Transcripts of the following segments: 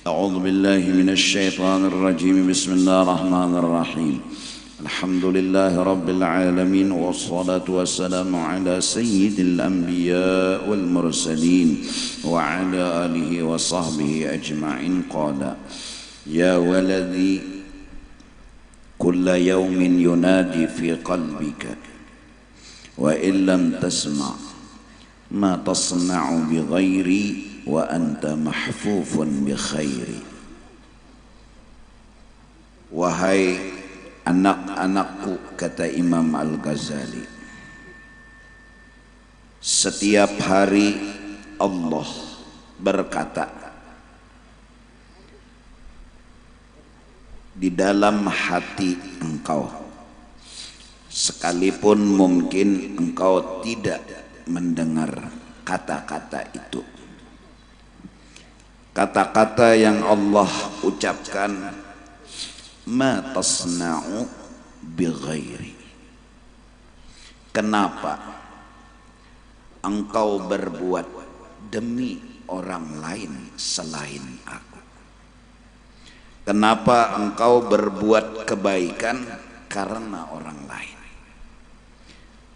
أعوذ بالله من الشيطان الرجيم. بسم الله الرحمن الرحيم. الحمد لله رب العالمين، والصلاة والسلام على سيد الأنبياء والمرسلين وعلى آله وصحبه أجمعين. قال: يا ولدي كل يوم ينادي في قلبك وإن لم تسمع ما تصنع بغيري وأنت محفوف بخيري. Wahai anak-anakku, kata Imam Al-Ghazali, setiap hari Allah berkata di dalam hati engkau, sekalipun mungkin engkau tidak mendengar kata-kata itu. Kata-kata yang Allah ucapkan, ma tasna'u bighairi. Kenapa engkau berbuat demi orang lain selain aku? Kenapa engkau berbuat kebaikan karena orang lain?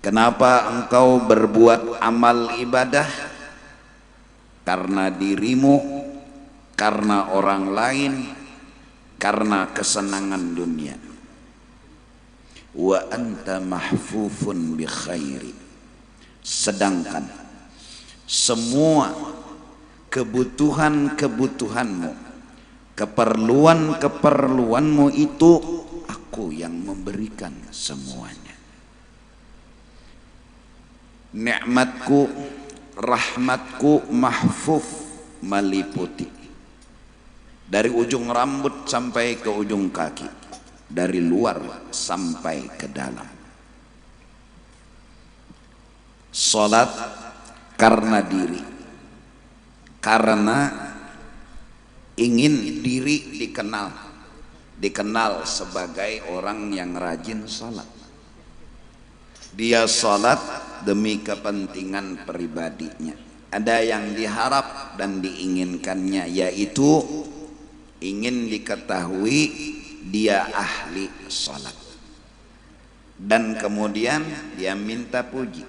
Kenapa engkau berbuat amal ibadah karena dirimu, karena orang lain, karena kesenangan dunia? Wa anta mahfufun bi khairi. Sedangkan semua kebutuhan-kebutuhanmu, keperluan-keperluanmu itu aku yang memberikan semuanya. Nikmatku, rahmatku mahfuf, meliputi dari ujung rambut sampai ke ujung kaki, dari luar sampai ke dalam. Salat karena diri, karena ingin diri dikenal sebagai orang yang rajin salat. Dia salat demi kepentingan pribadinya. Ada yang diharap dan diinginkannya, yaitu ingin diketahui dia ahli salat. Dan kemudian dia minta puji,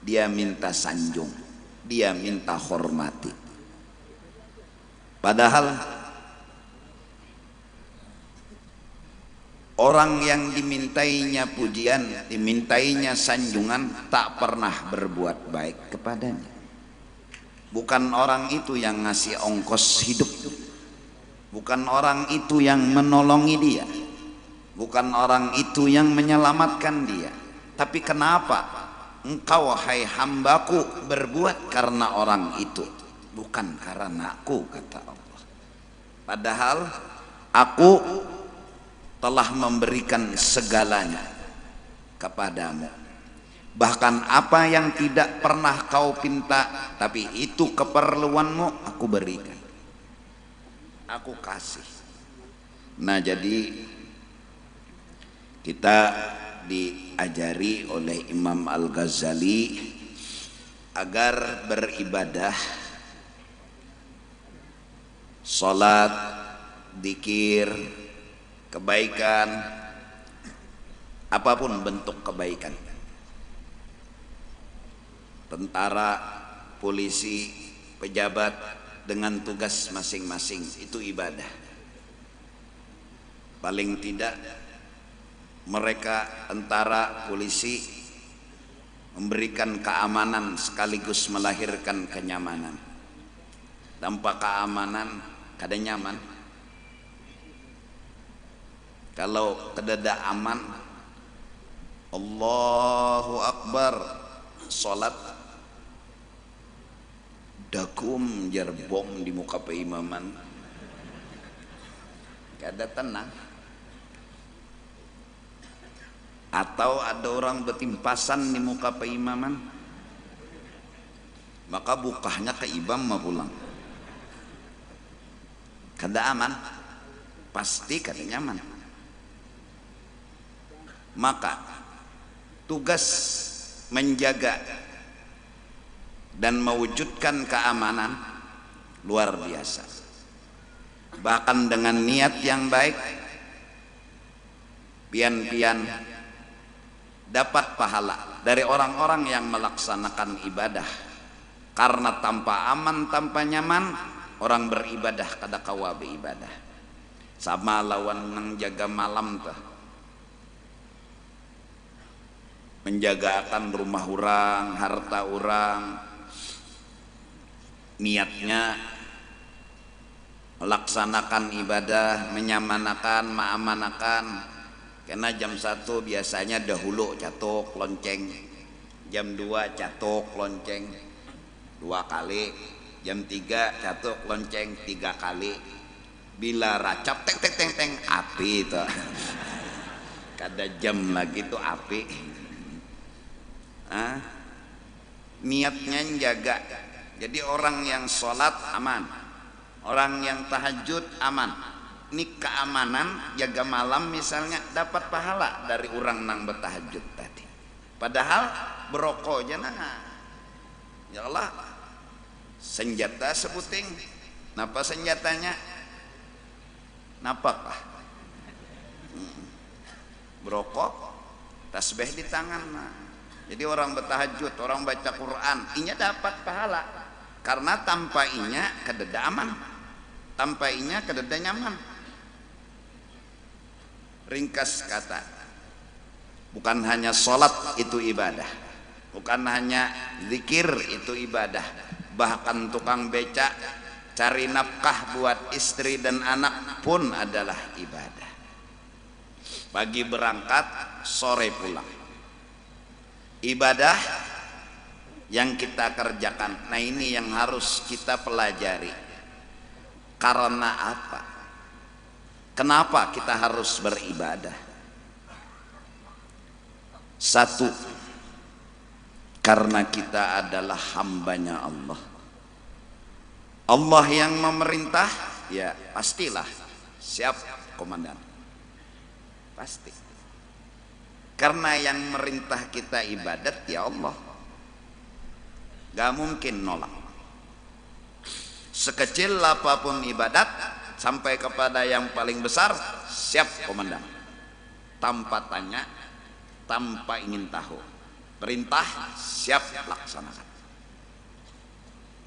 dia minta sanjung, dia minta hormati. Padahal orang yang dimintainya pujian, dimintainya sanjungan, tak pernah berbuat baik kepadanya. Bukan orang itu yang ngasih ongkos hidup, bukan orang itu yang menolongi dia, bukan orang itu yang menyelamatkan dia. Tapi kenapa engkau, hai hambaku, berbuat karena orang itu, bukan karena aku, kata Allah. Padahal aku telah memberikan segalanya kepadamu. Bahkan apa yang tidak pernah kau pinta, tapi itu keperluanmu, aku berikan, aku kasih. Nah, jadi kita diajari oleh Imam Al-Ghazali agar beribadah, salat, dzikir, kebaikan, apapun bentuk kebaikan. Tentara, polisi, pejabat dengan tugas masing-masing, itu ibadah. Paling tidak mereka, tentara, polisi, memberikan keamanan sekaligus melahirkan kenyamanan. Tanpa keamanan kada nyaman. Kalau kedada aman, Allahu Akbar, salat dakum jar bom di muka peimaman, kada tenang. Atau ada orang betimpasan di muka peimaman, maka bukahnya ke imam mah pulang, kada aman, pasti kada nyaman. Maka tugas menjaga dan mewujudkan keamanan luar biasa. bahkan dengan niat yang baik, pian-pian dapat pahala dari orang-orang yang melaksanakan ibadah. Karena tanpa aman, tanpa nyaman, orang beribadah kada kawa beribadah. Sama lawan nang jaga malam tuh, menjaga akan rumah orang, harta orang, niatnya melaksanakan ibadah, menyamanakan, maamanakan. Karena jam 1 biasanya dahulu catok lonceng, jam 2 catok lonceng 2 kali, jam 3 catok lonceng 3 kali. Bila racap teng teng teng teng, api itu. Kada jam lagi tuh api. Niatnya jaga. Jadi orang yang sholat aman, orang yang tahajud aman. Ini keamanan jaga malam misalnya dapat pahala dari orang nang bertahajud tadi. Padahal berokok aja nah. Ya Allah, senjata sebuting. Napa senjatanya? Napakah? Berokok, tasbih di tangan. Nah. Jadi orang bertahajud, orang baca Quran, inya dapat pahala. Karena tanpa inya kededa aman, tanpa inya kededa nyaman. Ringkas kata, bukan hanya sholat itu ibadah, bukan hanya zikir itu ibadah, bahkan tukang becak cari nafkah buat istri dan anak pun adalah ibadah. Pagi berangkat, sore pulang, ibadah yang kita kerjakan. Nah ini yang harus kita pelajari. Karena apa? Kenapa kita harus beribadah? Satu, karena kita adalah hambanya Allah. Allah yang memerintah, ya pastilah siap komandan, pasti. Karena yang merintah kita ibadat ya Allah, gak mungkin nolak. Sekecil apapun ibadat sampai kepada yang paling besar, siap komandan, tanpa tanya, tanpa ingin tahu. Perintah siap laksanakan.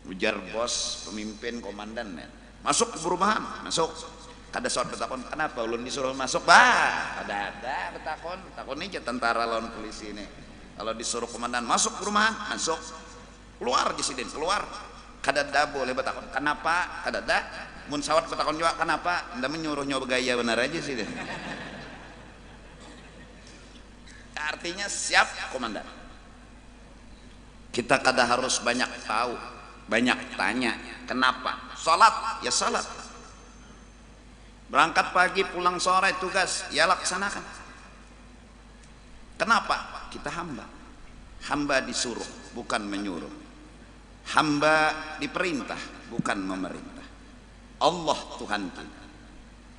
Ujar bos, pemimpin, komandan, masuk ke perumahan, masuk. Kada soal betakon, kenapa ulun disuruh masuk? Bah, ada betakon, betakon ini tentara lawan polisi ini. Kalau disuruh komandan masuk ke perumahan, masuk. Keluar Jesiden, keluar. Kada ada boleh betakon, kenapa? Kada ada. Mun sawat betakon juga, kenapa? Anda menyuruh nyoba gaya benar aja sih. Artinya siap komandan. Kita kada harus banyak tahu, banyak tanya. Kenapa? Salat, ya salat. Berangkat pagi pulang sore tugas, ya laksanakan. Kenapa? Kita hamba. Hamba disuruh, bukan menyuruh. Hamba diperintah, bukan memerintah. Allah Tuhan kita.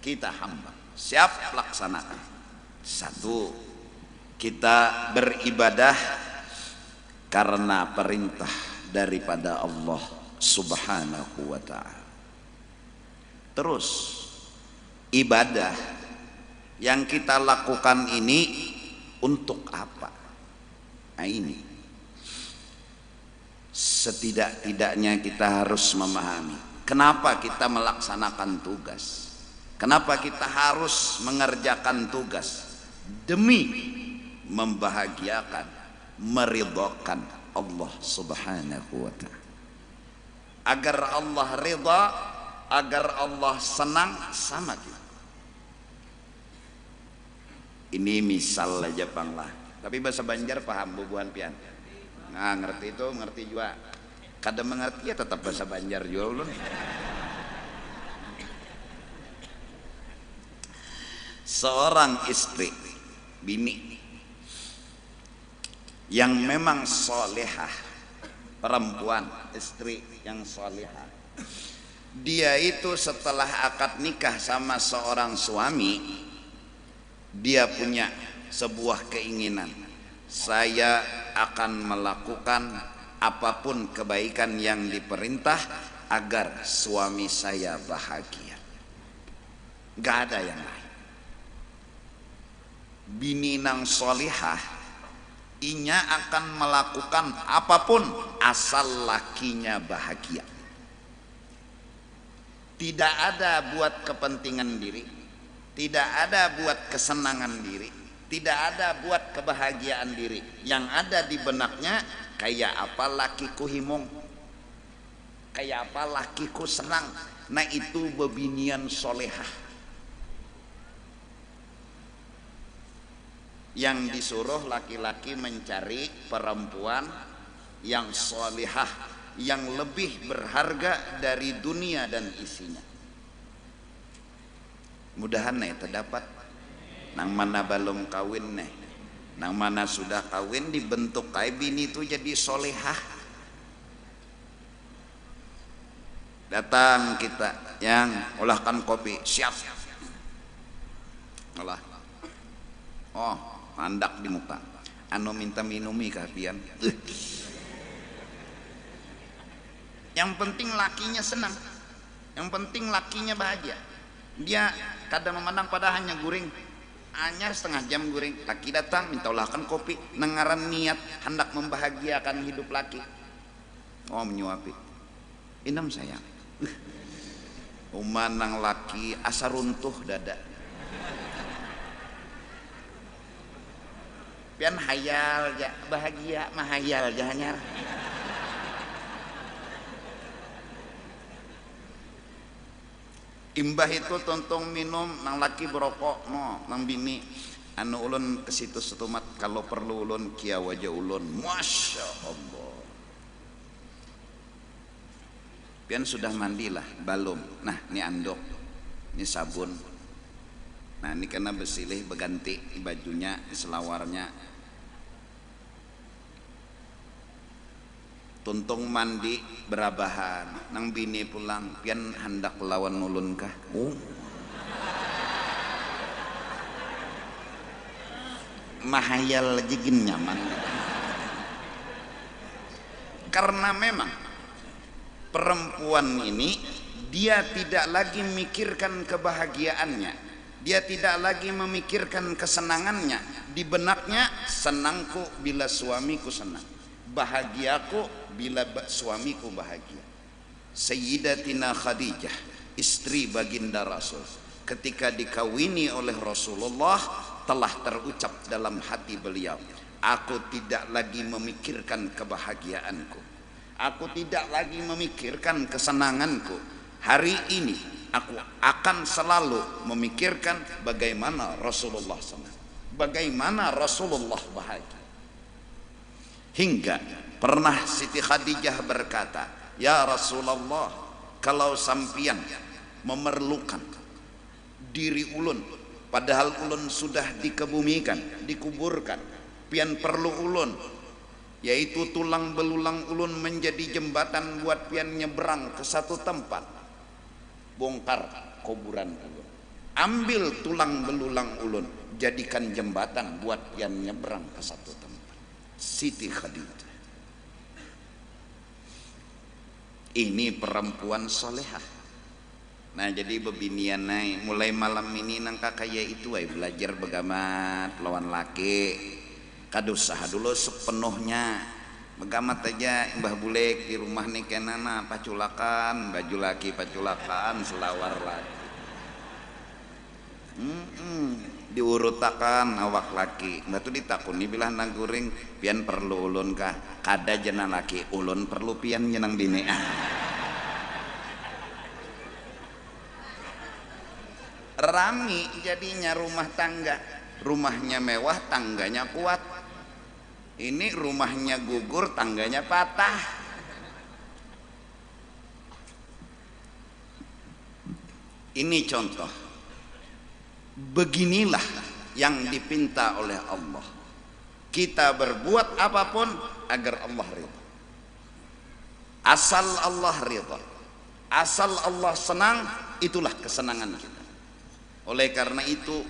Kita hamba. Siap laksanakan. Satu, kita beribadah karena perintah daripada Allah Subhanahu wa ta'ala. Terus ibadah yang kita lakukan ini untuk apa? Nah ini setidak-tidaknya kita harus memahami kenapa kita melaksanakan tugas, kenapa kita harus mengerjakan tugas demi membahagiakan, meridhakan Allah Subhanahu wa ta'ala. Agar Allah ridha, agar Allah senang sama kita. Ini misal aja Bang lah. Tapi bahasa Banjar paham bubuhan pian. Nah, ngerti itu, ngerti juga. Kadang mengerti ya tetap bahasa Banjar juga ulun. Seorang istri, bini yang memang solehah, perempuan, istri yang solehah, dia itu setelah akad nikah sama seorang suami, dia punya sebuah keinginan, saya akan melakukan apapun kebaikan yang diperintah agar suami saya bahagia. Nggak ada yang lain. Bini nang solihah inya akan melakukan apapun asal lakinya bahagia. Tidak ada buat kepentingan diri, tidak ada buat kesenangan diri, tidak ada buat kebahagiaan diri. Yang ada di benaknya, kayak apa lakiku himong, kayak apa lakiku senang. Nah itu bebinian solehah. Yang disuruh laki-laki mencari perempuan yang solehah, yang lebih berharga dari dunia dan isinya. Mudahan nih terdapat. Nang mana belum kawin nih, nang mana sudah kawin dibentuk kayak bini itu jadi solehah. Datang kita yang olahkan kopi, siap. Olah. Oh, mandak di muka. Anu minta minumi kapian. Yang penting lakinya senang, yang penting lakinya bahagia. Dia kadang memandang pada hanya guring, hanya setengah jam guring. Laki datang minta olahkan kopi, nengaran niat hendak membahagiakan hidup laki. Oh menyuapi, inam sayang. Umanang laki asa runtuh dada. Pian hayal ja, bahagia mah hayal jahanya. Imbah itu tontong minum nang laki berokok no nang bini anu ulun ke situ setumat kalau perlu ulun kia wajah ulun, masya Allah. Pian sudah mandilah balum. Nah ini andok, ini sabun. Nah ini kena bersih berganti bajunya, selawarnya. Tuntung mandi berabahan, nang bini pulang, pian hendak lawan ulun kah? Mahayal jigin nyaman. Karena memang perempuan ini dia tidak lagi memikirkan kebahagiaannya, dia tidak lagi memikirkan kesenangannya. Di benaknya, senangku bila suamiku senang, bahagiaku bila suamiku bahagia. Sayyidatina Khadijah, istri baginda Rasul, ketika dikawini oleh Rasulullah, telah terucap dalam hati beliau, aku tidak lagi memikirkan kebahagiaanku, aku tidak lagi memikirkan kesenanganku. Hari ini aku akan selalu memikirkan bagaimana Rasulullah senang, bagaimana Rasulullah bahagia. Hingga pernah Siti Khadijah berkata, ya Rasulullah, kalau sampian memerlukan diri ulun, padahal ulun sudah dikebumikan, dikuburkan, pian perlu ulun, yaitu tulang belulang ulun menjadi jembatan buat pian nyebrang ke satu tempat, bongkar kuburan ulun, ambil tulang belulang ulun, jadikan jembatan buat pian nyebrang ke satu tempat. Siti Khadijah ini perempuan solehah. Nah jadi bebinian naik mulai malam ini nang kakaya itu ay belajar begamat lawan laki, kadusaha dulu sepenuhnya begamat aja. Mbah Bulek di rumah nih kenana paculakan baju laki, paculakan selawar laki, diurutakan awak laki. Batu ditakuni bilah nang guring, pian perlu ulun kah? Kada jenang laki, ulun perlu pian jenang bini. Rami jadinya rumah tangga, rumahnya mewah, tangganya kuat. Ini rumahnya gugur, tangganya patah. Ini contoh. Beginilah yang dipinta oleh Allah. Kita berbuat apapun agar Allah ridha. Asal Allah ridha, asal Allah senang, itulah kesenangan kita. Oleh karena itu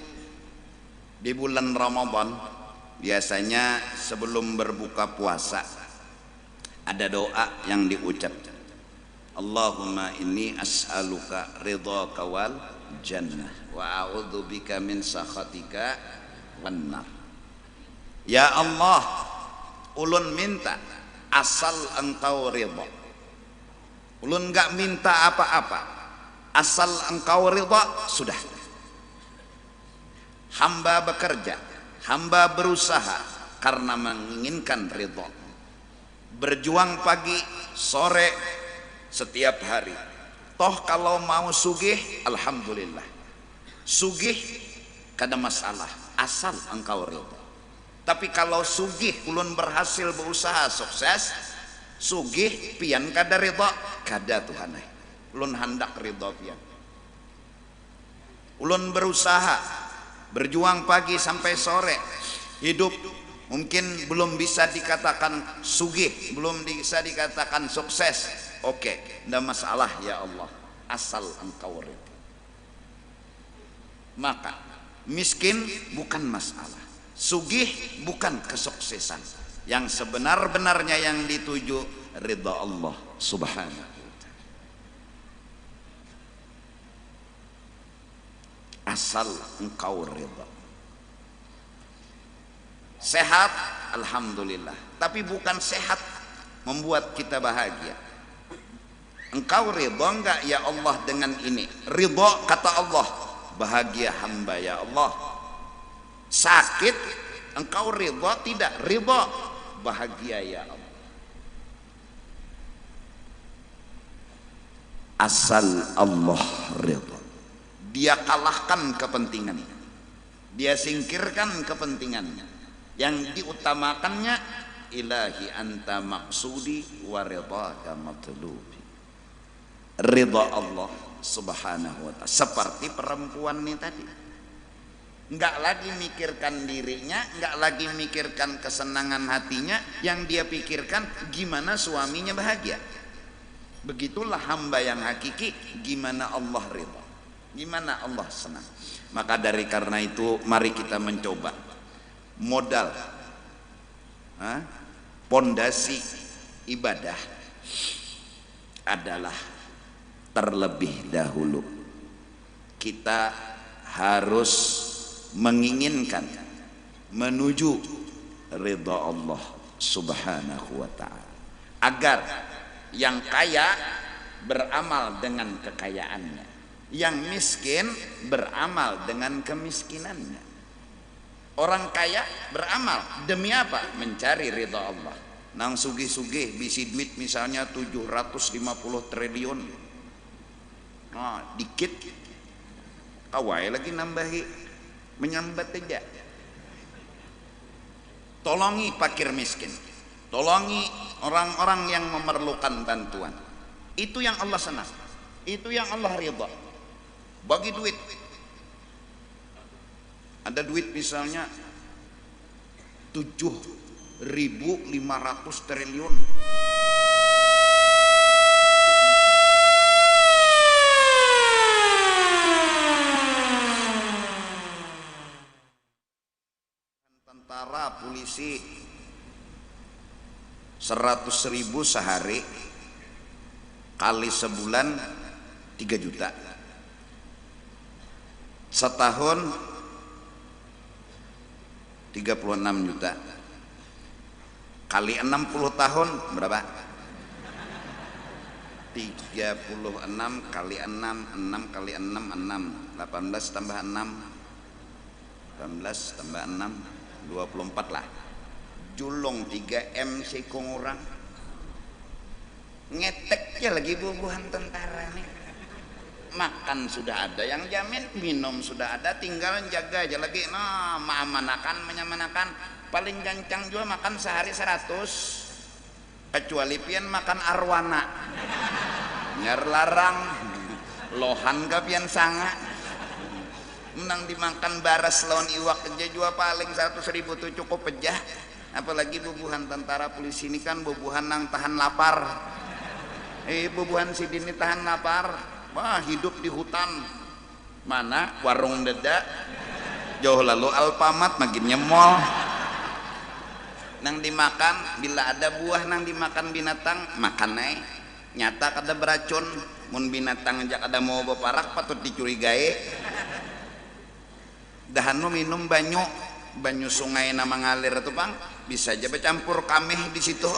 di bulan Ramadan biasanya sebelum berbuka puasa ada doa yang diucap. Allahumma inni as'aluka ridhaka wal jannah wa a'udzubika min sakhatika wan nar. Ya Allah, ulun minta asal engkau ridha. Ulun enggak minta apa-apa, asal engkau ridha sudah. Hamba bekerja, hamba berusaha karena menginginkan ridha. Berjuang pagi, sore, setiap hari. Toh kalau mau sugih, alhamdulillah. Sugih kada masalah, asal engkau ridha. Tapi kalau sugih ulun berhasil berusaha sukses, sugih pian kada ridha, kada Tuhan. Ulun hendak ridha pian. Ulun berusaha, berjuang pagi sampai sore, hidup mungkin belum bisa dikatakan sugih, belum bisa dikatakan sukses. Oke, tidak masalah ya Allah, asal engkau ridha. Maka miskin bukan masalah, sugih bukan kesuksesan. Yang sebenar-benarnya yang dituju ridha Allah subhanahu wa ta'ala. Asal engkau ridha. Sehat alhamdulillah, tapi bukan sehat membuat kita bahagia. Engkau ridha enggak ya Allah dengan ini? Ridha kata Allah, bahagia hamba ya Allah. Sakit engkau ridha tidak? Ridha, bahagia ya Allah. Asal Allah ridha. Dia kalahkan kepentingannya, dia singkirkan kepentingannya. Yang diutamakannya ilahi anta maksudi wa ridhaka matlubi. Ridha Allah subhanahu wa ta'ala. Seperti perempuan ini tadi, enggak lagi mikirkan dirinya, enggak lagi mikirkan kesenangan hatinya. Yang dia pikirkan gimana suaminya bahagia. Begitulah hamba yang hakiki, gimana Allah ridha, gimana Allah senang. Maka dari karena itu mari kita mencoba modal pondasi ibadah adalah terlebih dahulu kita harus menginginkan menuju ridha Allah subhanahu wa ta'ala, agar yang kaya beramal dengan kekayaannya, yang miskin beramal dengan kemiskinannya. Orang kaya beramal demi apa? Mencari ridha Allah. Nang sugih-sugih bisi duit misalnya 750 triliun. Nah, dikit kawai lagi nambahi, menyambat aja. Tolongi fakir miskin, tolongi orang-orang yang memerlukan bantuan. Itu yang Allah senang, itu yang Allah ridha. Bagi duit, ada duit misalnya 7.500 triliun. Tentara, polisi 100.000 sehari kali sebulan 3 juta, setahun 36 juta, kali 60 tahun berapa? 36 kali 6, 6 kali 6, 6, 18 tambah 6, 18 tambah 6, 24 lah. Julung 3M sikung orang. Ngeteknya lagi bubuhan tentara nih. Makan sudah ada yang jamin, minum sudah ada, tinggal jaga aja lagi. Nah, menyamanakan. Paling gancang juga makan sehari 100, kecuali pian makan arwana. Nyer larang, lohan ka pian sanga. Menang dimakan baras lawan iwak aja juga paling 100.000 tuh cukup aja. Apalagi bubuhan tentara polisi ini kan bubuhan nang tahan lapar. Bubuhan si dini tahan lapar. Wah, hidup di hutan. Mana warung deda, jauh lalu Alfamart makin nyemol. Nang dimakan, bila ada buah nang dimakan binatang, makan naik. nyata kada beracun, mun binatang jak ada mau beparak patut dicurigai. Dahanu minum banyu sungai na mengalir itu bang, bisa aja bercampur kameh di situ.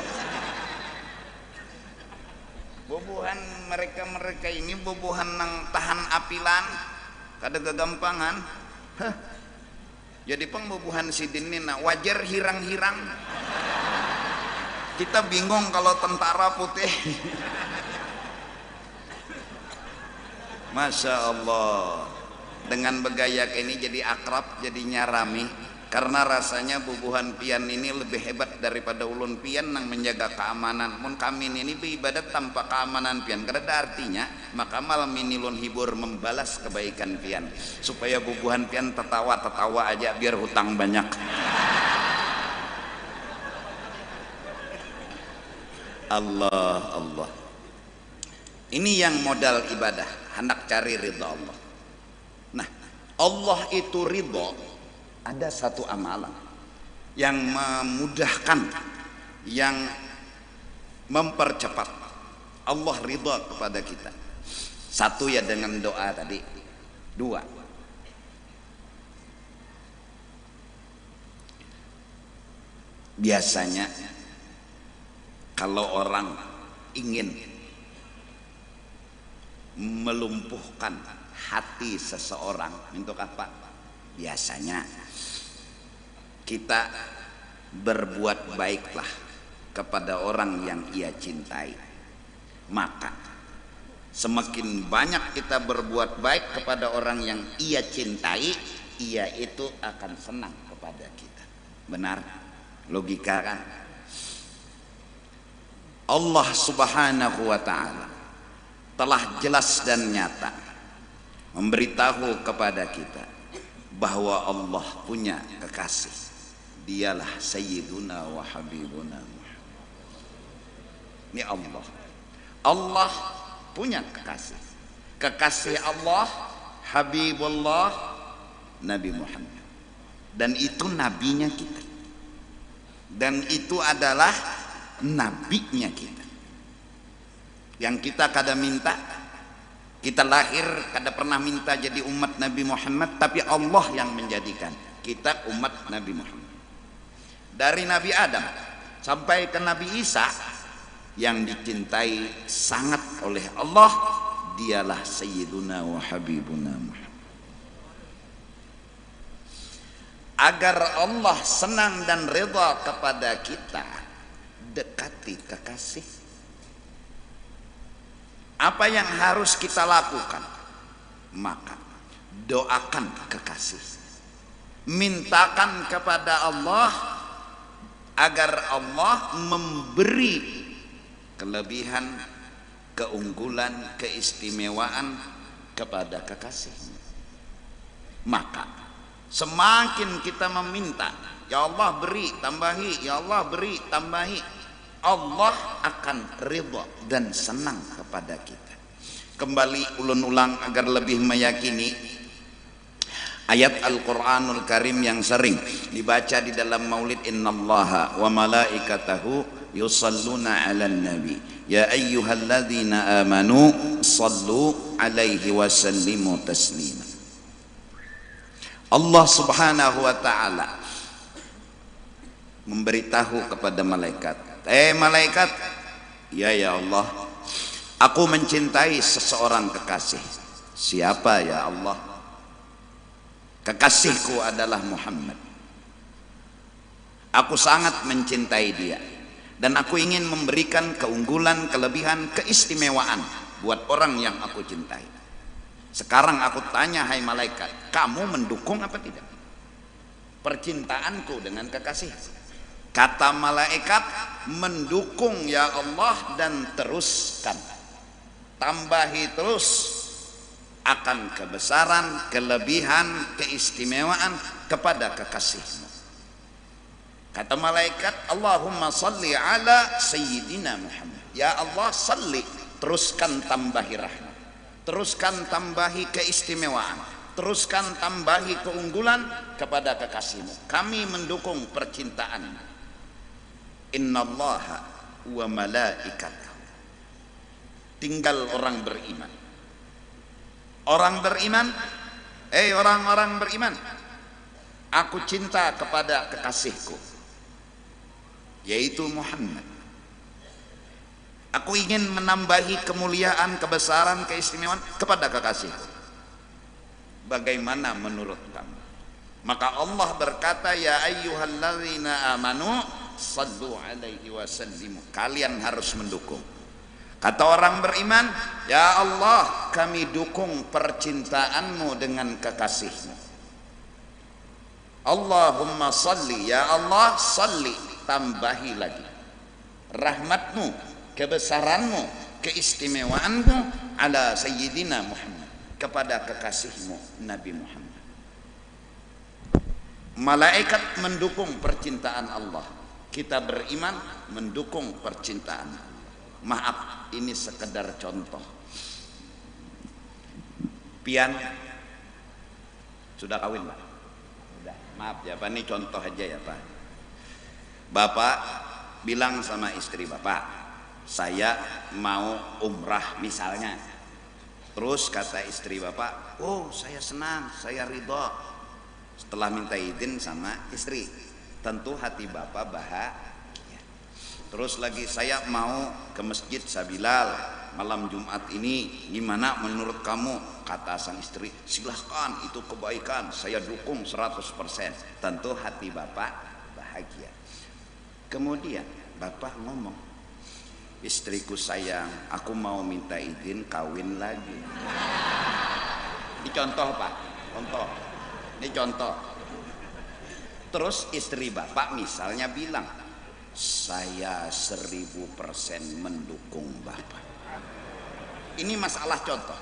Bobohan mereka ini bobohan nang tahan apilan, kada gagampangan. Jadi pang bobohan sidin ini nak wajar hirang-hirang. Kita bingung kalau tentara putih. Masya Allah, dengan begaya ini jadi akrab, jadinya rame. Karena rasanya bubuhan pian ini lebih hebat daripada ulun pian yang menjaga keamanan. Mun kami ini beribadat tanpa keamanan pian, karena ada artinya. Maka malam ini ulun hibur membalas kebaikan pian, supaya bubuhan pian tertawa aja biar hutang banyak. Allah. Ini yang modal ibadah, hendak cari ridha Allah. Nah, Allah itu ridha. Ada satu amalan yang memudahkan, yang mempercepat Allah ridha kepada kita. Satu ya dengan doa tadi. Dua, biasanya kalau orang ingin melumpuhkan hati seseorang, untuk apa? Biasanya kita berbuat baiklah kepada orang yang ia cintai. Maka semakin banyak kita berbuat baik kepada orang yang ia cintai, ia itu akan senang kepada kita. Benar? Logika kan? Allah Subhanahu wa ta'ala telah jelas dan nyata memberitahu kepada kita bahwa Allah punya kekasih. Dialah Sayyiduna wa Habibuna. Ini Allah punya kekasih. Kekasih Allah Habibullah Nabi Muhammad. Dan itu nabinya kita. Dan itu adalah nabinya kita. Yang kita kada minta, kita lahir kada pernah minta jadi umat Nabi Muhammad, tapi Allah yang menjadikan kita umat Nabi Muhammad. Dari Nabi Adam sampai ke Nabi Isa, yang dicintai sangat oleh Allah, dialah Sayyiduna wa Habibuna Muhammad. Agar Allah senang dan ridha kepada kita, dekati kekasih. Apa yang harus kita lakukan? Maka doakan kekasih, mintakan kepada Allah agar Allah memberi kelebihan, keunggulan, keistimewaan kepada kekasih. Maka semakin kita meminta, ya Allah beri, tambahi, ya Allah beri, tambahi, Allah akan ridha dan senang kepada kita. Kembali ulun ulang agar lebih meyakini ayat Al-Quranul Karim yang sering dibaca di dalam maulid, innallaha wa malaikatahu yusalluna ala nabi ya ayyuhalladzina amanu sallu alaihi wa sallimu taslima. Allah Subhanahu wa ta'ala memberitahu kepada malaikat, malaikat, ya Allah, aku mencintai seseorang kekasih. Siapa ya Allah? Kekasihku adalah Muhammad. Aku sangat mencintai dia, dan aku ingin memberikan keunggulan, kelebihan, keistimewaan buat orang yang aku cintai. Sekarang aku tanya, hai malaikat, kamu mendukung apa tidak percintaanku dengan kekasih? Kata malaikat, mendukung ya Allah, dan teruskan, tambahi terus akan kebesaran, kelebihan, keistimewaan kepada kekasihmu. Kata malaikat, Allahumma salli ala Sayyidina Muhammad. Ya Allah, salli, teruskan tambahi rahmat, teruskan tambahi keistimewaan, teruskan tambahi keunggulan kepada kekasihmu. Kami mendukung percintaan. Innallaha wa malaikatahu tinggal orang beriman. Orang beriman, orang-orang beriman, aku cinta kepada kekasihku, yaitu Muhammad. Aku ingin menambahi kemuliaan, kebesaran, keistimewaan kepada kekasihku. Bagaimana menurut kamu? Maka Allah berkata, ya ayyuhalladzina amanu sallu alaihi wasallimu. Kalian harus mendukung. Kata orang beriman, ya Allah, kami dukung percintaanmu dengan kekasihmu. Allahumma salli, ya Allah, salli, tambahi lagi rahmatmu, kebesaranmu, keistimewaanmu ala sayyidina Muhammad, kepada kekasihmu Nabi Muhammad. Malaikat mendukung percintaan Allah, kita beriman mendukung percintaan Allah. Maaf, ini sekedar contoh. Pian sudah kawin, Pak? Sudah. Maaf ya Pak, ini contoh aja ya Pak. Bapak bilang sama istri Bapak, saya mau umrah misalnya. Terus kata istri Bapak, oh saya senang, saya ridho. Setelah minta izin sama istri, tentu hati Bapak bahagia. Terus lagi, saya mau ke masjid Sabilal malam Jumat ini, gimana menurut kamu? Kata sang istri, silahkan, itu kebaikan, saya dukung 100%. Tentu hati Bapak bahagia. Kemudian Bapak ngomong, istriku sayang, aku mau minta izin kawin lagi. Ini contoh Pak, contoh. Ini contoh. Terus istri Bapak misalnya bilang, saya 1000% mendukung Bapak. Ini masalah contoh.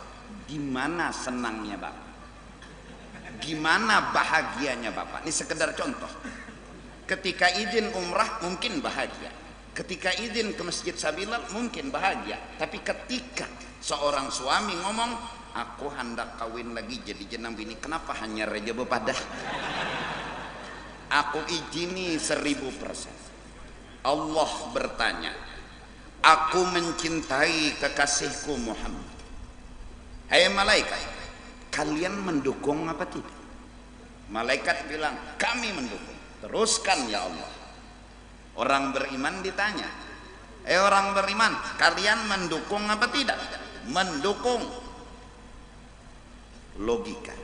Gimana senangnya Bapak? Gimana bahagianya Bapak? Ini sekedar contoh. Ketika izin umrah mungkin bahagia. Ketika izin ke Masjid Sabilal mungkin bahagia. Tapi ketika seorang suami ngomong, aku hendak kawin lagi jadi jenam bini, kenapa hanya reja bepadah? Aku izini 1000%. Allah bertanya, aku mencintai kekasihku Muhammad. Hai malaikat, kalian mendukung apa tidak? Malaikat bilang, kami mendukung. Teruskan ya Allah. Orang beriman ditanya, orang beriman, kalian mendukung apa tidak? Mendukung. Logika,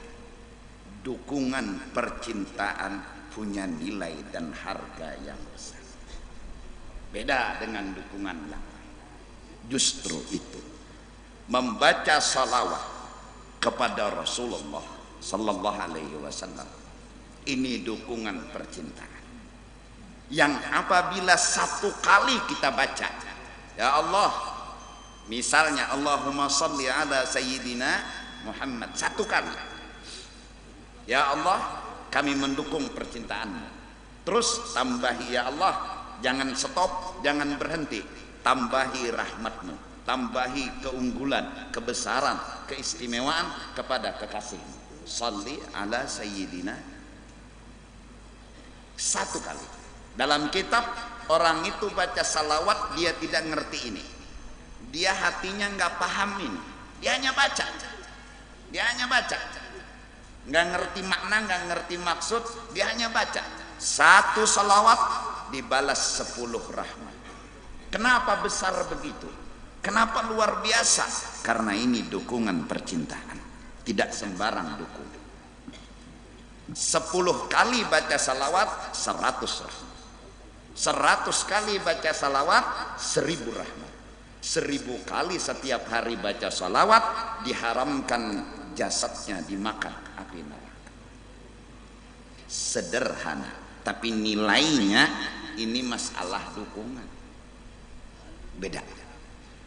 dukungan percintaan punya nilai dan harga yang besar. Beda dengan dukungan yang lain. Justru itu, membaca salawat kepada Rasulullah sallallahu alaihi wasallam, ini dukungan percintaan yang apabila satu kali kita baca, ya Allah, misalnya Allahumma salli ala sayyidina Muhammad, satu kali, ya Allah, kami mendukung percintaanmu. Terus tambahi ya Allah, jangan stop, jangan berhenti, tambahi rahmatmu, tambahi keunggulan, kebesaran, keistimewaan kepada kekasihmu. Salli ala sayyidina. Satu kali. Dalam kitab, orang itu baca salawat, dia tidak ngerti ini, dia hatinya nggak paham ini, dia hanya baca, nggak ngerti makna, nggak ngerti maksud, dia hanya baca. Satu salawat dibalas 10 rahmat. Kenapa besar begitu? Kenapa luar biasa? Karena ini dukungan percintaan, tidak sembarang dukung. 10 kali baca salawat 100 rahmat. 100 kali baca salawat 1000 rahmat. 1000 kali setiap hari baca salawat, diharamkan jasadnya dimakan api neraka. Sederhana, tapi nilainya ini masalah dukungan. Beda.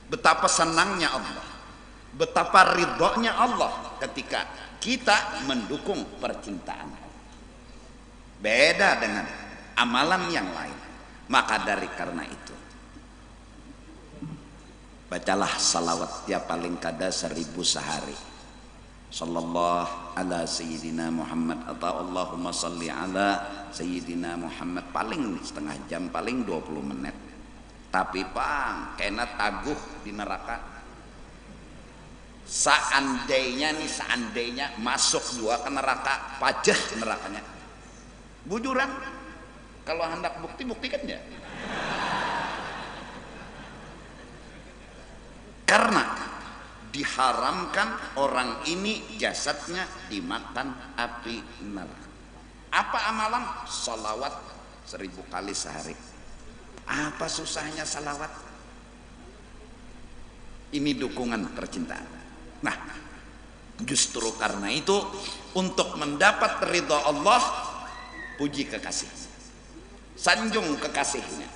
Betapa senangnya Allah, betapa ridhonya Allah ketika kita mendukung percintaan. Beda dengan amalan yang lain. Maka dari karena itu, bacalah salawat tiap paling kada 1000 sehari. Sallallahu ala sayyidina Muhammad atau Allahumma salli ala sayyidina Muhammad, paling setengah jam, paling 20 menit. Tapi Pang, kena taguh di neraka. seandainya masuk dua ke neraka, pajah nerakanya, bujuran. Kalau hendak bukti, buktikan ya. Karena diharamkan orang ini jasadnya dimakan api neraka. Apa amalan? Salawat 1000 kali sehari. Apa susahnya salawat? Ini dukungan percintaan. Nah, justru karena itu, untuk mendapat ridha Allah, puji kekasih, sanjung kekasihnya.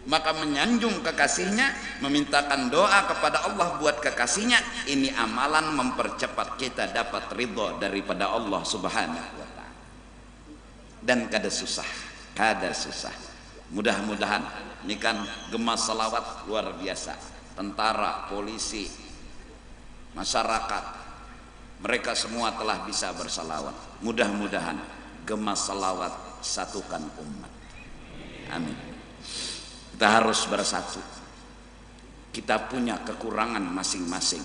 Maka menyanjung kekasihnya, memintakan doa kepada Allah buat kekasihnya, ini amalan mempercepat kita dapat ridha daripada Allah Subhanahu wa ta'ala. Dan kada susah. Mudah-mudahan ini kan gemas salawat luar biasa. Tentara, polisi, masyarakat, mereka semua telah bisa bersalawat. Mudah-mudahan gemas salawat satukan umat. Amin. Kita harus bersatu. Kita punya kekurangan masing-masing.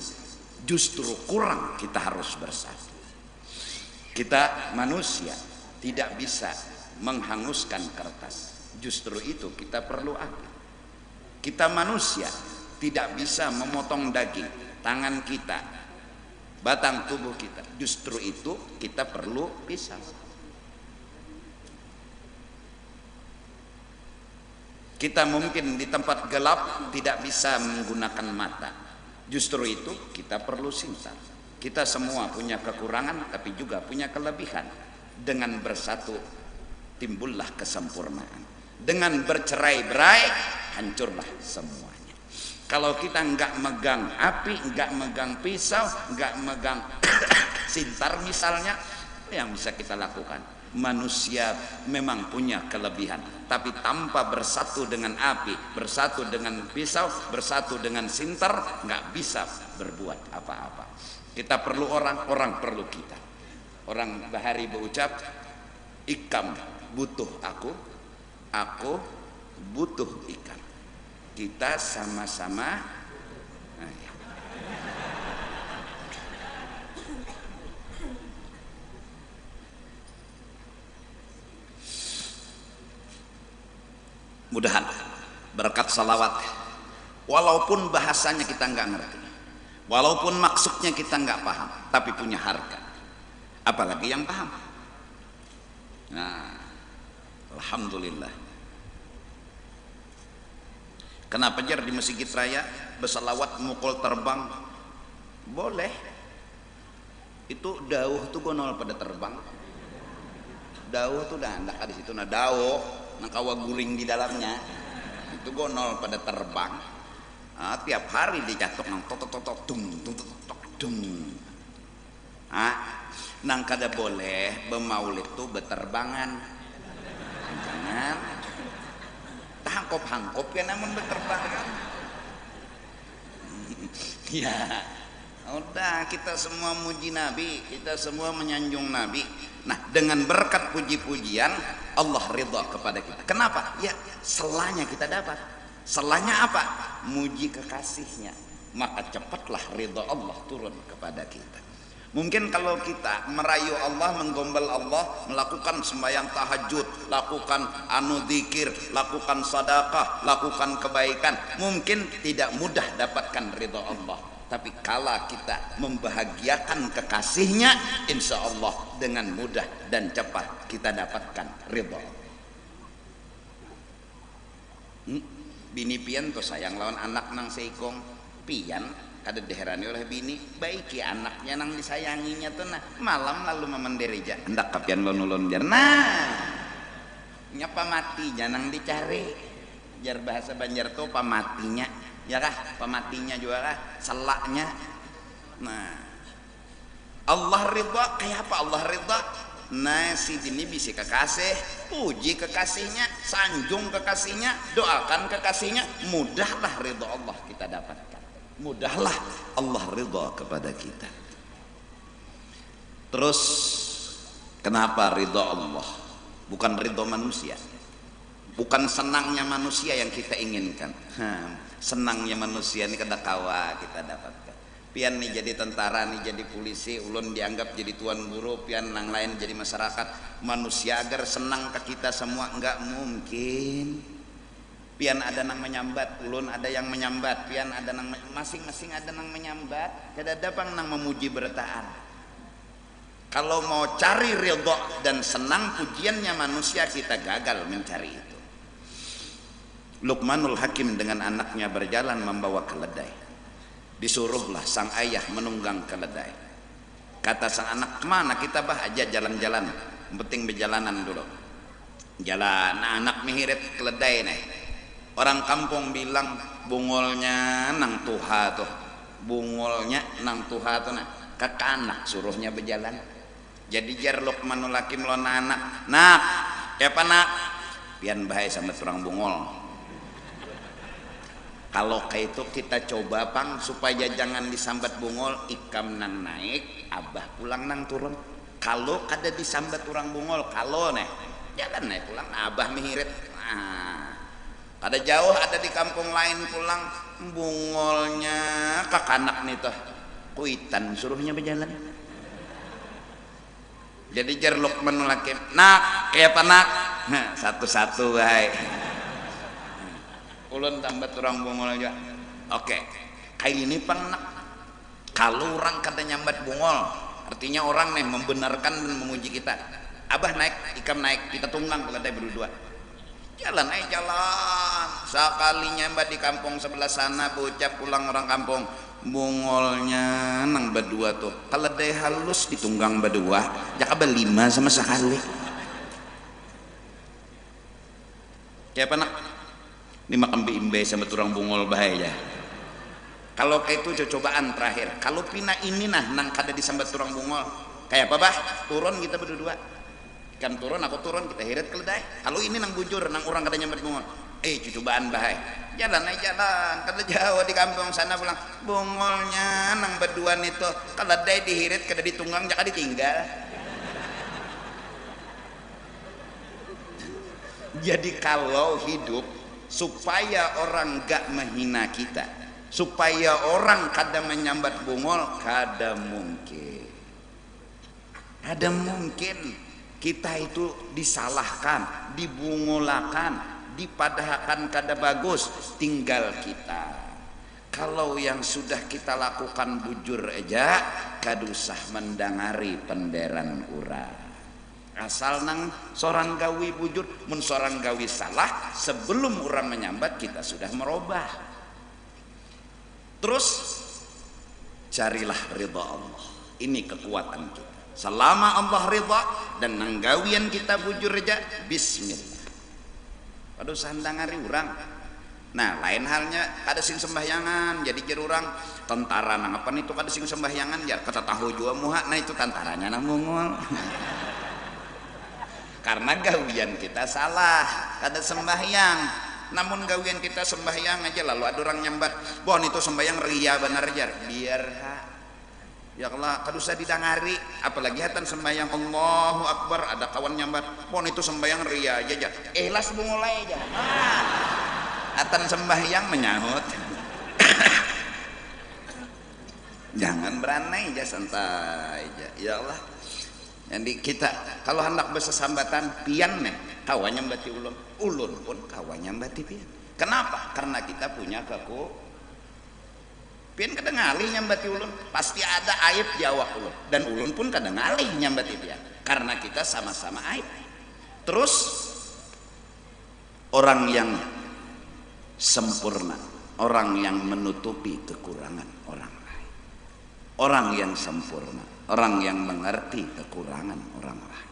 Justru kurang kita harus bersatu. Kita manusia tidak bisa menghanguskan kertas. Justru itu kita perlu api. Kita manusia tidak bisa memotong daging, tangan kita, batang tubuh kita. Justru itu kita perlu pisau. Kita mungkin di tempat gelap tidak bisa menggunakan mata. Justru itu kita perlu sintar. Kita semua punya kekurangan tapi juga punya kelebihan. Dengan bersatu timbullah kesempurnaan. Dengan bercerai-berai hancurlah semuanya. Kalau kita enggak megang api, enggak megang pisau, enggak megang sintar misalnya, yang bisa kita lakukan? Manusia memang punya kelebihan, tapi tanpa bersatu dengan api, bersatu dengan pisau, bersatu dengan sintar, nggak bisa berbuat apa-apa. Kita perlu orang, orang perlu kita. Orang Bahari berucap, ikam butuh aku butuh ikam. Kita sama-sama. Nah, ya. Mudahan berkat salawat, walaupun bahasanya kita nggak ngerti, walaupun maksudnya kita nggak paham, tapi punya harga. Apalagi yang paham. Nah, alhamdulillah. Kenapa jar di Masjid Raya bersalawat mukul terbang? Boleh. Itu dauh tuh gonol pada terbang. Dauh tuh dah ndak di situ, nah dauh nakawa guring di dalamnya itu gonol pada terbang. Tiap hari dicatok nang totok dung. Nang kada boleh bemaulid tuh beterbangan. Jangan hangkop ya namun beterbangan. Ya udah, kita semua muji Nabi, kita semua menyanjung Nabi. Nah, dengan berkat puji-pujian Allah ridha kepada kita. Kenapa? Ya, selanya kita dapat. Selanya apa? Muji kekasihnya. Maka cepatlah ridha Allah turun kepada kita. Mungkin kalau kita merayu Allah, menggombal Allah, melakukan sembahyang tahajud, lakukan dzikir, lakukan sedekah, lakukan kebaikan, mungkin tidak mudah dapatkan ridha Allah. Tapi kala kita membahagiakan kekasihnya, insya Allah dengan mudah dan cepat kita dapatkan ridha. Bini pian tuh sayang lawan anak nang seikong pian kada diherani oleh bini, baiki anaknya nang disayanginya tuh nah malam lalu memenderija hendak kapian lonulon jar nyapa mati janang dicari jar bahasa Banjar tuh pamatinya ya kah, pamatinya juga kah, selaknya. Nah, Allah ridha kayak apa Allah ridha? Nah, si ini bisa kekasih, puji kekasihnya, sanjung kekasihnya, doakan kekasihnya, mudahlah ridha Allah kita dapatkan. Mudahlah Allah ridha kepada kita. Terus kenapa ridha Allah? Bukan ridha manusia. Bukan senangnya manusia yang kita inginkan. Senangnya manusia ini kada kawa kita dapatkan. pian nih jadi tentara nih jadi polisi, ulun dianggap jadi tuan guru, pian yang lain jadi masyarakat manusia agar senang ke kita semua, enggak mungkin. Pian ada nang menyambat, ulun ada yang menyambat, pian ada nang masing-masing ada nang menyambat, kada dapang nang memuji bertaan. Kalau mau cari ridho dan senang pujiannya manusia, kita gagal mencari itu. Luqmanul Hakim dengan anaknya berjalan membawa keledai. Disuruhlah sang ayah menunggang keledai. Kata sang anak, kemana kita bah aja jalan-jalan, penting berjalanan dulu. Jalan, nah, anak mihirit keledai nih. Orang kampung bilang bungolnya nang tuha tuh, bungolnya nang tuha tuh nah, ke anak suruhnya berjalan. Jadi jar Luqmanul Hakim lo anak, nak, apa nak? Pian bahaya sama turang bungol. Kalau kayak itu kita coba pang supaya jangan disambat bungol, ikam nang naik, abah pulang nang turun. Kalau kada disambat turang bungol, kalau nih jalan naik pulang, abah mihirit. Nah, ada jauh ada di kampung lain pulang bungolnya kakanak nih tuh kuitan suruhnya berjalan. Jadi jar Luqmanul Hakim, nak kayak apa nak? Nah, satu-satu baik. Ulun tambah turang bungol aja. Oke, kayak ini pang nak. Kalau orang kata nyambat bungol, artinya orang nih membenarkan dan memuji kita. Abah naik, ikam naik, kita tunggang keledai berdua. Jalan aja jalan. Sekali nyambat di kampung sebelah sana, bocah pulang orang kampung, bungolnya nang berdua tuh. Keledai halus ditunggang berdua, jaka berlima sama sekali. Kayak apa nak? Ini makan imbe sama turang bungol bahaya. Kalau kayak itu cobaan terakhir. Kalau pina ini nah nang kada disambat turang bungol, kayak apa bah? Turun kita berdua. Kan turun, aku turun, kita hirit keledai. Kalau ini nang bujur, nang orang kada nyambat bungol, cobaan bahaya. Jalan aja jalan, kada jauh di kampung sana pulang, bungolnya nang berduaan itu, keledai dihirit kada ditunggang, jaka ditinggal. Jadi kalau hidup supaya orang gak menghina kita, supaya orang kada menyambat bungol, kada mungkin. Kada mungkin kita itu disalahkan, dibungolakan, dipadahkan kada bagus, tinggal kita. Kalau yang sudah kita lakukan bujur aja, kada usah mendengari penderan urang. Asal nang seorang gawi bujur, mun seorang gawi salah, sebelum orang menyambat kita sudah merubah. Terus carilah ridha Allah. Ini kekuatan kita. Selama Allah ridha dan nanggawian kita bujur aja, bismillah. Pada usah ndangari urang. Nah, lain halnya kada sing sembahyangan, jadi jar urang tentara nang apa itu kada sing sembahyangan, jar kata tahu jua muha, nah itu tentaranya nang mungol. Karena gawian kita salah, kada sembahyang. Namun gawian kita sembahyang aja, lalu ada orang nyambat, bon itu sembahyang ria benar jar, biar ya Allah, kada usah didangari, apalagi hatan sembahyang Allahu Akbar, ada kawan nyambat, pon itu sembahyang ria aja, ikhlas mulai aja. Hatan sembahyang menyahut. Jangan beranai aja, santai aja. Ya Allah. Jadi kita kalau hendak bersesambatan pian nih, kawan nyambati ulun, ulun pun kawan nyambati pian. Kenapa? Karena kita punya pian kada ngalih nyambati ulun, pasti ada aib di awak ulun, dan ulun pun kada ngalih nyambati pian karena kita sama-sama aib. Terus orang yang sempurna, orang yang menutupi kekurangan orang lain, orang yang sempurna, orang yang mengerti kekurangan orang lain.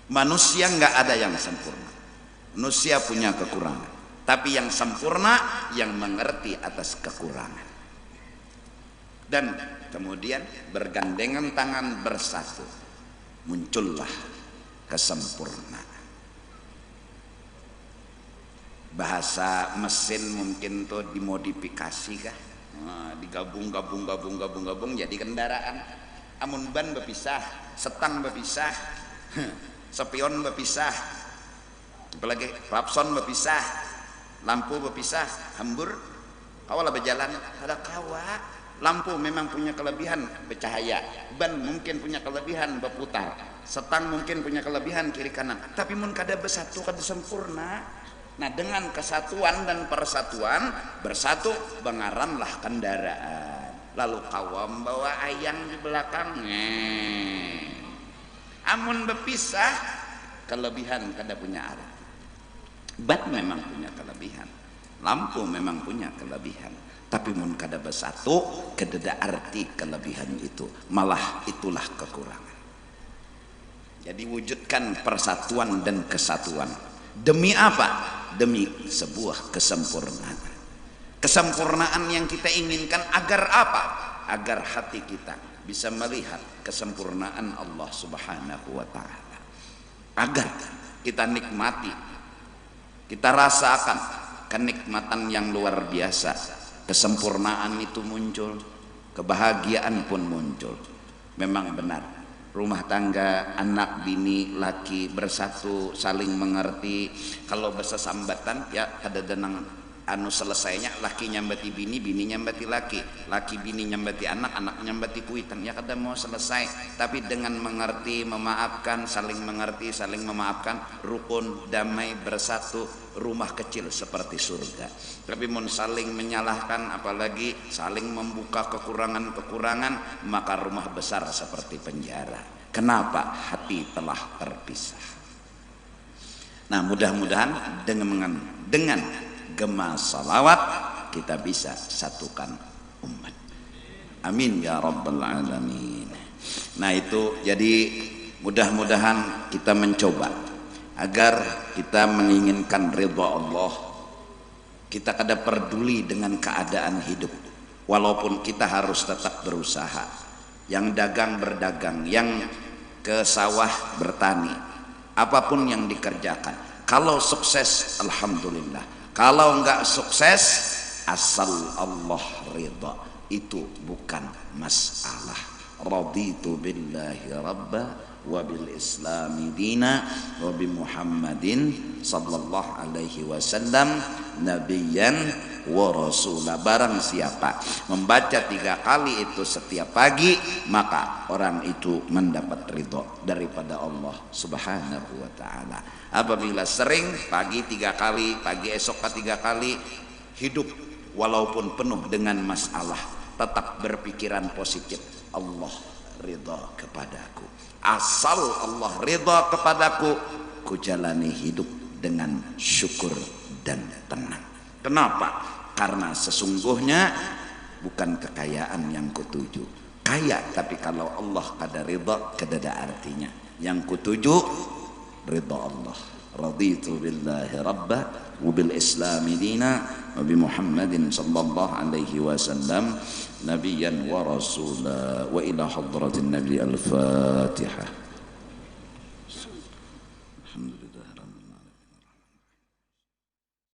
Manusia nggak ada yang sempurna, manusia punya kekurangan. Tapi yang sempurna yang mengerti atas kekurangan. Dan kemudian bergandengan tangan bersatu, muncullah kesempurnaan. Bahasa mesin mungkin tuh dimodifikasi kah? Nah, digabung jadi kendaraan. Amun ban berpisah, setang berpisah, spion berpisah, apalagi klakson berpisah, lampu berpisah, hembur Kawalah berjalan ada kawa. Lampu memang punya kelebihan bercahaya, ban mungkin punya kelebihan berputar, setang mungkin punya kelebihan kiri kanan, tapi mun kada bersatu kada sempurna. Nah dengan kesatuan dan persatuan bersatu bengaranlah kendaraan. Lalu kawam bawa ayang di belakang, amun berpisah kelebihan kada punya arti. Ban memang punya kelebihan, lampu memang punya kelebihan, tapi mun kada bersatu kada arti kelebihan itu, malah itulah kekurangan. Jadi wujudkan persatuan dan kesatuan. Demi apa? Demi sebuah kesempurnaan. Kesempurnaan yang kita inginkan agar apa? Agar hati kita bisa melihat kesempurnaan Allah Subhanahu wa taala. Agar kita nikmati, kita rasakan kenikmatan yang luar biasa. Kesempurnaan itu muncul, kebahagiaan pun muncul. Memang benar, rumah tangga, anak, bini, laki bersatu, saling mengerti. Kalau bersesambatan ya kada denang anu selesainya, laki nyambati bini, bini nyambati laki, laki bini nyambati anak, anak nyambati kuitan, ya kada mau selesai. Tapi dengan mengerti, memaafkan, saling mengerti, saling memaafkan, rukun, damai, bersatu, rumah kecil seperti surga. Tapi mun saling menyalahkan, apalagi saling membuka kekurangan-kekurangan, maka rumah besar seperti penjara. Kenapa? Hati telah terpisah. Nah mudah-mudahan dengan gema salawat kita bisa satukan umat. Amin ya rabbal alamin. Nah itu jadi mudah-mudahan kita mencoba agar kita menginginkan ridha Allah. Kita kada peduli dengan keadaan hidup, walaupun kita harus tetap berusaha. Yang dagang berdagang, yang ke sawah bertani, apapun yang dikerjakan, kalau sukses alhamdulillah, kalau enggak sukses asal Allah ridha, itu bukan masalah. Raditu billahi rabba wa bil islami dina wa bi Muhammadin sallallahu alaihi wasallam nabiyyan wa rasula. Barang siapa membaca 3 kali itu setiap pagi, maka orang itu mendapat ridho daripada Allah Subhanahu wa taala. Apabila sering pagi 3 kali, pagi esok 3 kali, hidup walaupun penuh dengan masalah, tetap berpikiran positif. Allah ridha kepadaku, asal Allah ridha kepadaku, ku jalani hidup dengan syukur dan tenang. Kenapa? Karena sesungguhnya bukan kekayaan yang kutuju. Kaya tapi kalau Allah kada ridha, kada ada artinya. Yang kutuju ridha Allah. Raditu billahi rabba wa bil islami dina wa bi Muhammadin sallallahu alaihi wasallam nabiyyan wa rasula. Wa ila hadratin nabi al-Fatihah. Alhamdulillah.